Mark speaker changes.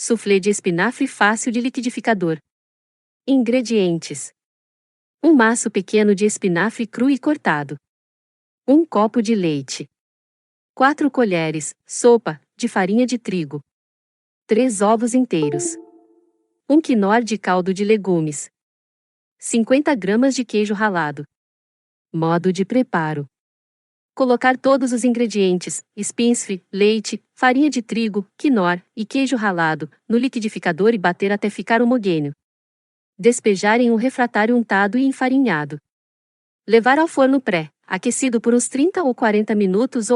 Speaker 1: Soufflé de espinafre fácil de liquidificador. Ingredientes: 1 maço pequeno de espinafre cru e cortado. 1 copo de leite. 4 colheres, sopa, de farinha de trigo. 3 ovos inteiros. 1 quinoa de caldo de legumes. 50 gramas de queijo ralado. Modo de preparo: colocar todos os ingredientes, espinafre, leite, farinha de trigo, quinoa e queijo ralado, no liquidificador e bater até ficar homogêneo. Despejar em um refratário untado e enfarinhado. Levar ao forno pré-aquecido por uns 30 ou 40 minutos ou